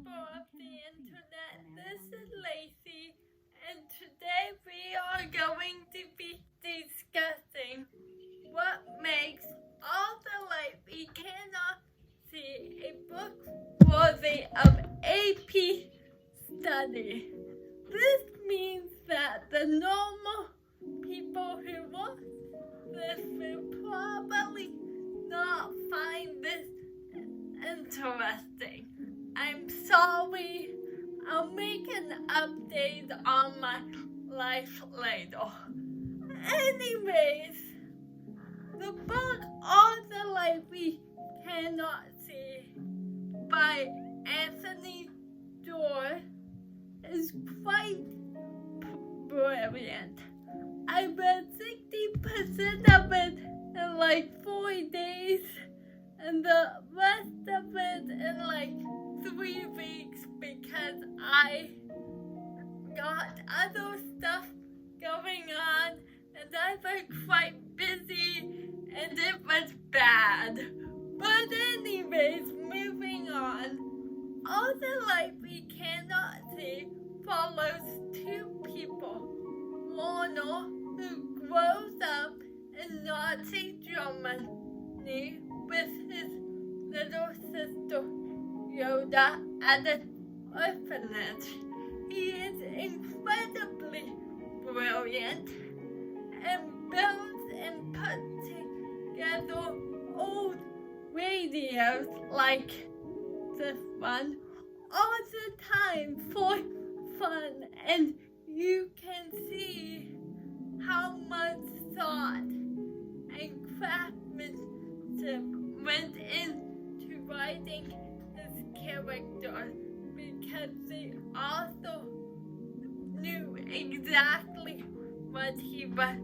people of the internet. This is Lacey, and today we are going to be discussing what makes all the light we cannot see a book worthy of AP study. This means that the normal people who watch this will probably not find this interesting. I'm sorry. I'll make an update on my life later. Anyways, the book All the Light We Cannot See by Anthony Doerr is quite brilliant. I read 60% of it in like 4 days, and the rest of it in like 3 weeks because I got other stuff going on and I was quite busy and it was bad. But anyways, moving on. All the Light We Cannot See follows 2 people. Warner, who grows up in Nazi Germany with his little sister Yoda at an orphanage. He is incredibly brilliant and builds and puts together old radios like this one all the time for fun, and you can see how much thought and craftsmanship went into writing his character, because the author knew exactly what he was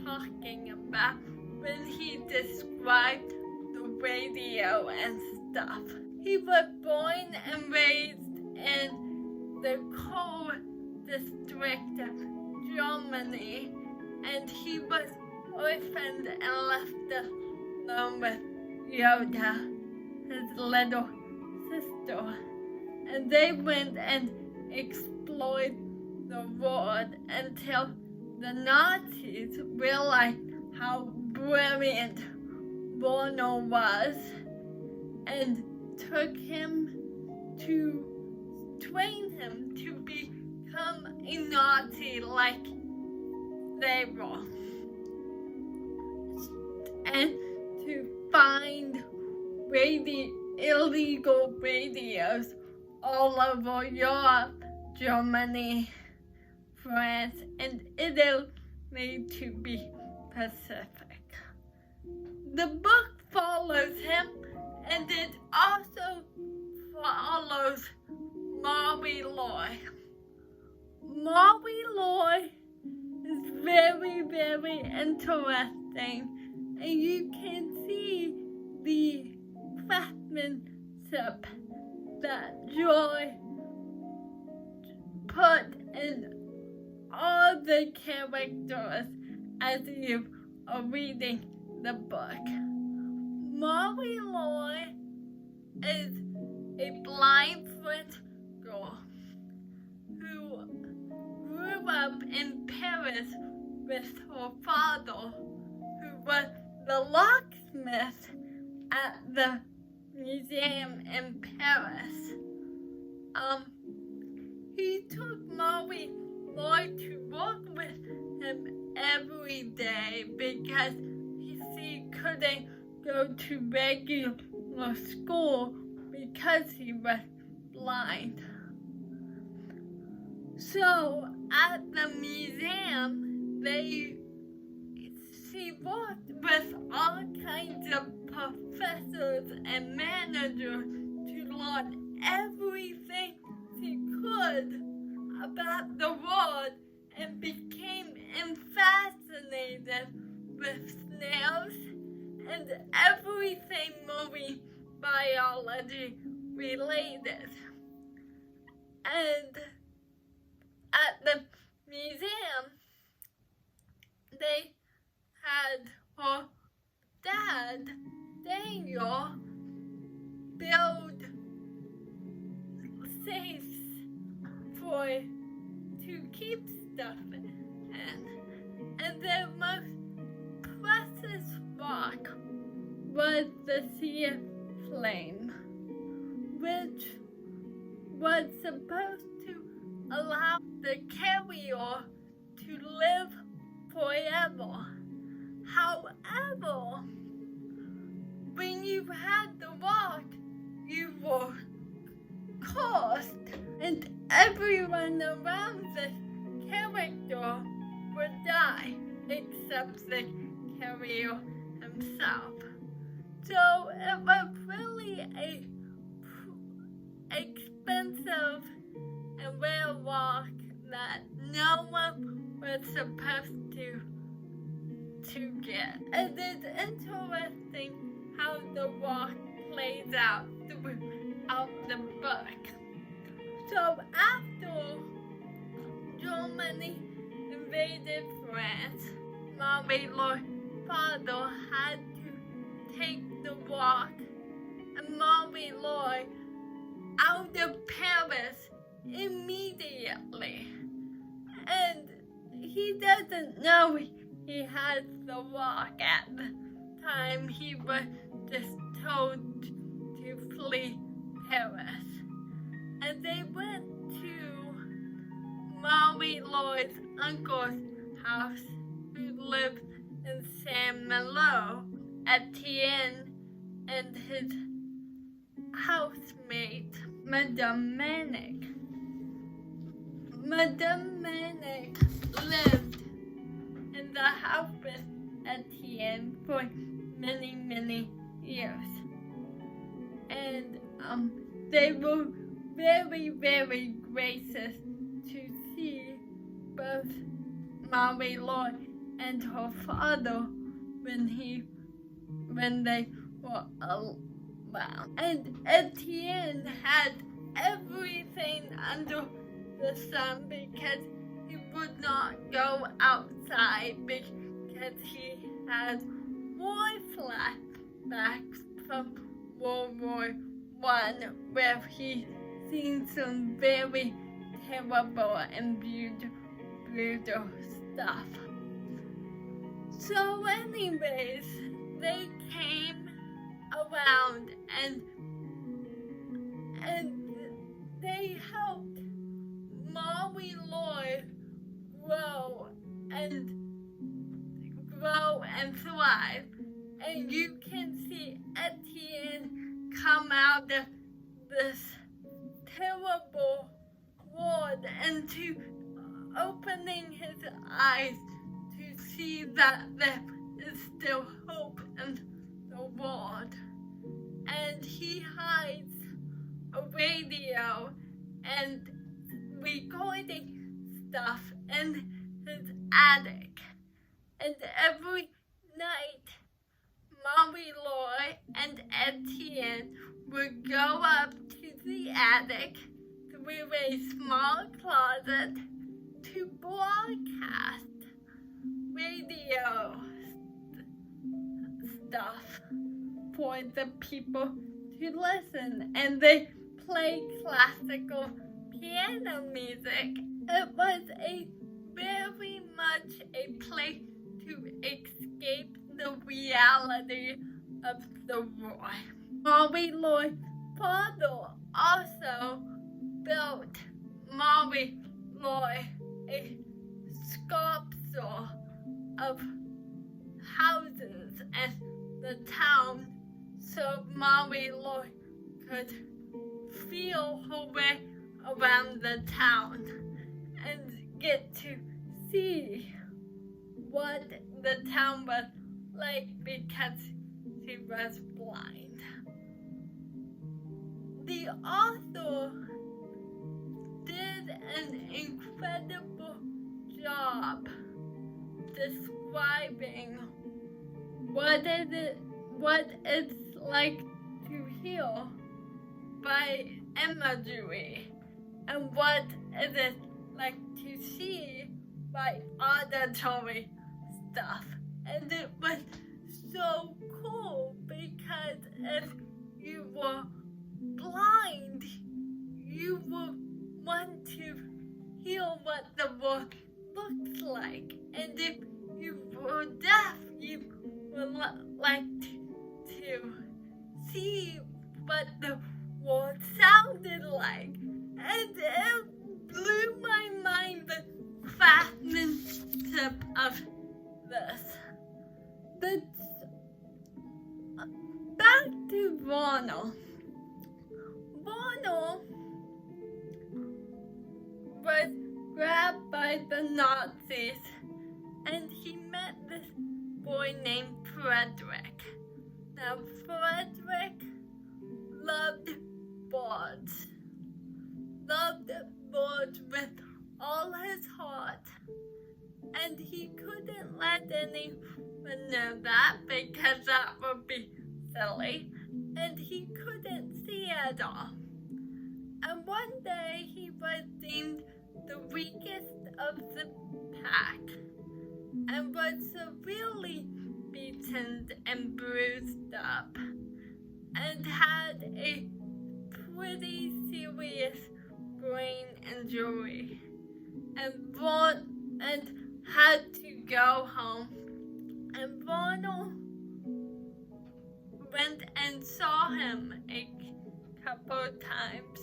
talking about when he described the radio and stuff. He was born and raised in the coal district of Germany, and he was orphaned and left alone with Yoda, his little sister, and they went and explored the world until the Nazis realized how brilliant Warner was and took him to train him to become a Nazi like they were, and to find illegal radios all over Europe, Germany, France, and Italy to be Pacific. The book follows him, and it also follows Marie Loy. Marie Loy is very, very interesting, and you can see the craftsmanship that Joy put in all the characters as you are reading the book. Marie Loy is a blind French girl who grew up in Paris with her father, who was the locksmith at the museum in Paris. He took Marie Loy to work with him every day because he couldn't go to regular school because he was blind. So at the museum, she worked with all kinds of professors and managers to learn everything she could about the world, and became fascinated with snails and everything marine biology related. And at the museum, they had her dad, Daniel, build safe to keep stuff in. And the most precious rock was the sea flame, which was supposed to allow the carrier to live forever. However, when you had the rock, you were cursed, and everyone around the character would die, except the carrier himself. So it was really a expensive and rare rock that no one was supposed to get. And it's interesting how the rock plays out throughout the book. So after Germany invaded France, Marie-Laur's father had to take the rock and Marie-Laure out of Paris immediately. And he doesn't know he has the rock at the time. He was just told to flee Paris. And they went to Marie-Laure's uncle's house, who lived in Saint-Malo. Etienne and his housemate, Madame Manic. Madame Manic lived in the house with Etienne for many, many years. And they were very, very gracious to see both Marie-Laure and her father when they were around. And Etienne had everything under the sun because he would not go outside because he had war flashbacks from World War I, where he seen some very terrible and brutal stuff. So anyways, they came around and they helped Marie-Laure grow and thrive. And you can see Etienne come out of this terrible world into opening his eyes to see that there is still hope in the world. And he hides a radio and recording stuff in his attic. And every night, Marie-Laure and Etienne would go up to the attic through a small closet to broadcast radio stuff for the people to listen. And they play classical piano music. It was very much a place to escape the reality of the war. Marie-Laure's father also built Marie-Laure a sculpture of houses and the town so Marie-Laure could feel her way around the town and get to see what the town was like because she was blind. The author did an incredible job describing what it's like to heal by imagery and what is it like to see by auditory stuff. And it was so cool because if you were blind, you were by the Nazis, and he met this boy named Frederick. Now, Frederick loved birds with all his heart, and he couldn't let anyone know that because that would be silly, and he couldn't see at all. And one day he was deemed the weakest of the pack and was severely beaten and bruised up and had a pretty serious brain injury and had to go home. And Ronald went and saw him a couple times.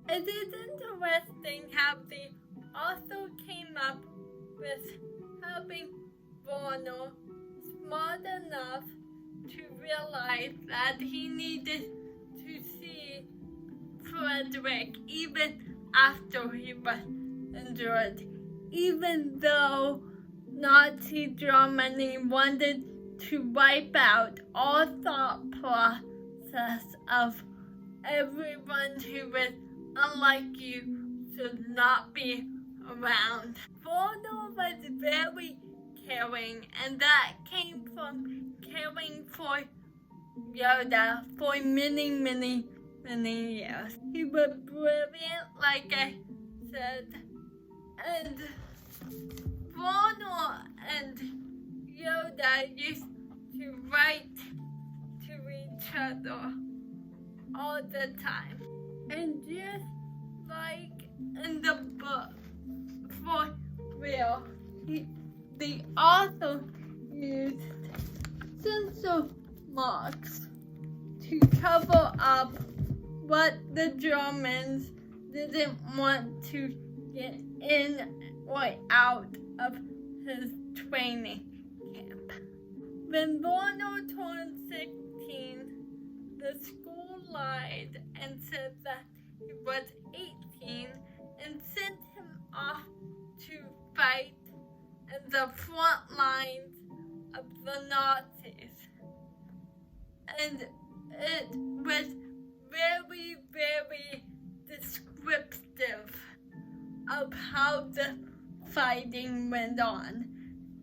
It is interesting how the author came up with having Ronald smart enough to realize that he needed to see Frederick even after he was injured, even though Nazi Germany wanted to wipe out all thought process of everyone who was unlike you should not be around. Ronald was very caring, and that came from caring for Yoda for many, many, many years. He was brilliant, like I said, and Ronald and Yoda used to write to each other all the time. And just like in the book, for real, the author used censor marks to cover up what the Germans didn't want to get in or out of his training camp. When Ronald turned 16, the school lied and said that he was 18 and sent him off to fight in the front lines of the Nazis. And it was very, very descriptive of how the fighting went on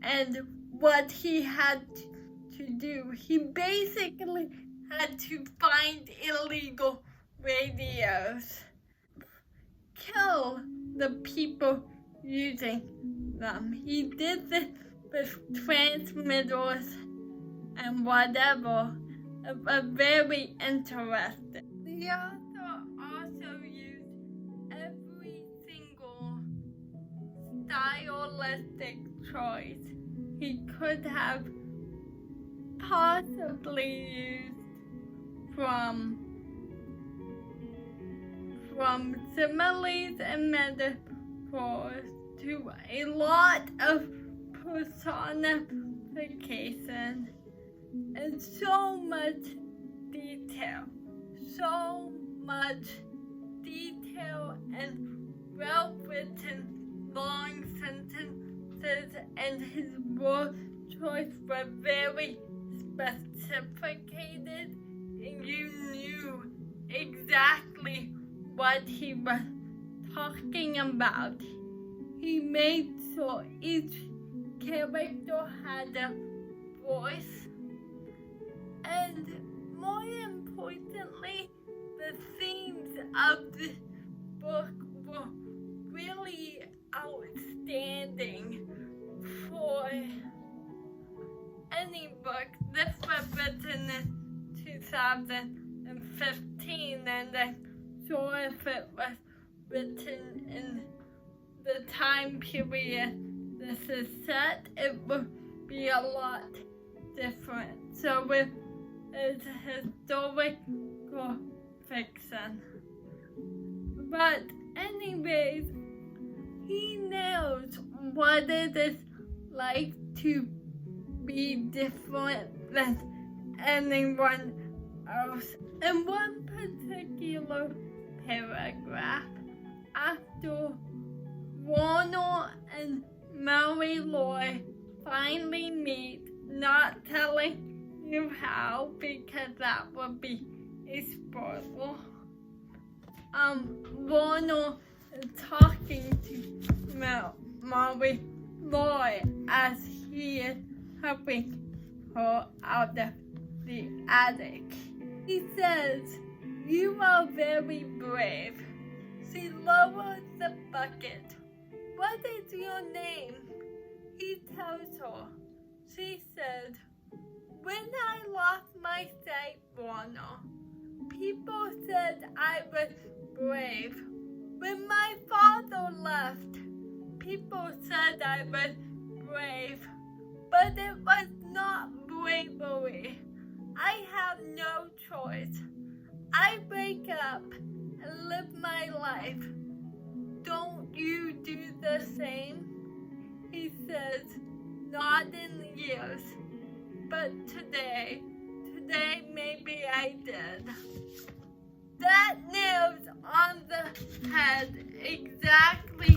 and what he had to do. He basically had to find illegal radios, kill the people using them. He did this with transmitters and whatever. It was very interesting. The author also used every single stylistic choice he could have possibly used, from similes and metaphors to a lot of personification and so much detail and well-written long sentences, and his word choice were very specificated, and you knew exactly what he was talking about. He made sure each character had a voice, and more importantly, the themes of the book were really outstanding for any book. This was written in 2015, and I'm sure if it was written in the time period this is set, it would be a lot different. So it's historical fiction. But anyways, he knows what it is like to be different than anyone else. In one particular paragraph, after Ronald and Mary Lou finally meet, not telling you how because that would be a spoiler. Ronald is talking to Mary Lou as he is helping her out of the attic. He says, "You are very brave." She lowers the bucket. "What is your name?" He tells her. She said, "When I lost my sight, Ronald, people said I was brave. When my father left, people said I was brave. But it was not bravery. I have no choice. I wake up and live my life. Don't you do the same?" He says, "Not in years, but today maybe I did." That nails on the head exactly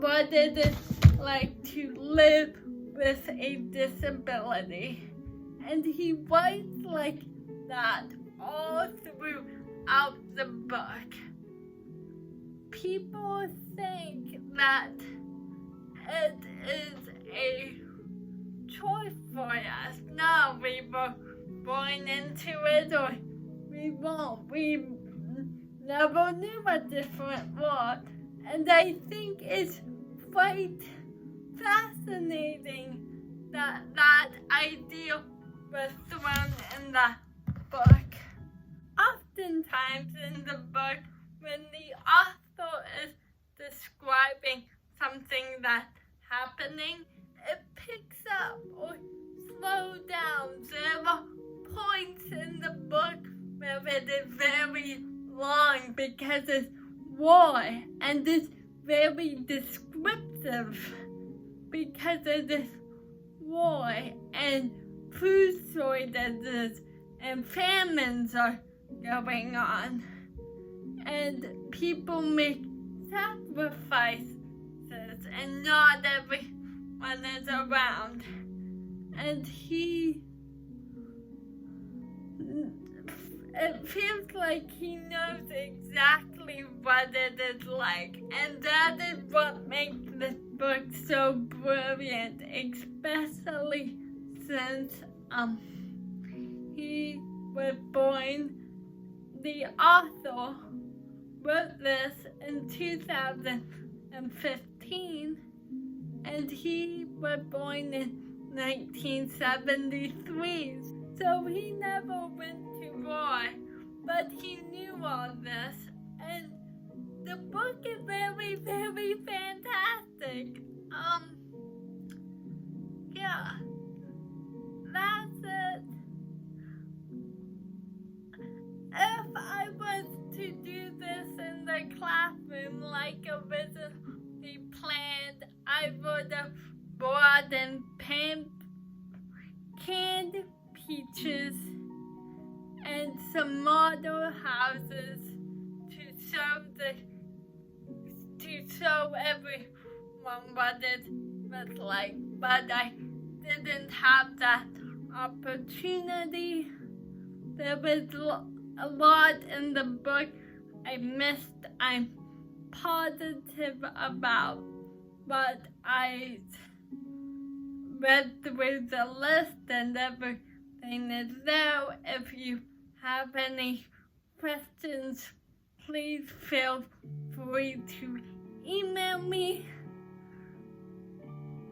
what it is like to live with a disability. And he writes like that all throughout the book. People think that it is a choice for us. No, we were born into it or we won't. We never knew a different world. And I think it's quite fascinating that that idea was thrown in the book. Oftentimes in the book, when the author is describing something that's happening, it picks up or slows down. There are points in the book where it is very long because it's war, and it's very descriptive because it is war and food shortages and famines are going on, and people make sacrifices and not everyone is around. And it feels like he knows exactly what it is like, and that is what makes this book so brilliant, especially since he was born. The author wrote this in 2015, and he was born in 1973, so he never went to war, but he knew all this, and the book is very, very fantastic. Yeah, that's it. If I was to do this in the classroom like originally planned, I would have brought in canned peaches and some model houses to show everyone what it was like, but I didn't have that opportunity. There was a lot in the book I missed. I'm positive about, but I read through the list and everything is there. If you have any questions, please feel free to email me.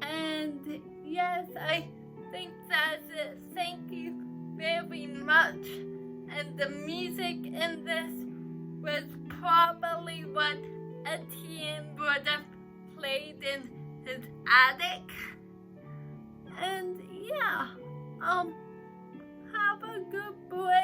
And yes, I think that's it. Thank you very much. And the music in this was probably what Etienne would have played in his attic. And yeah, have a good break.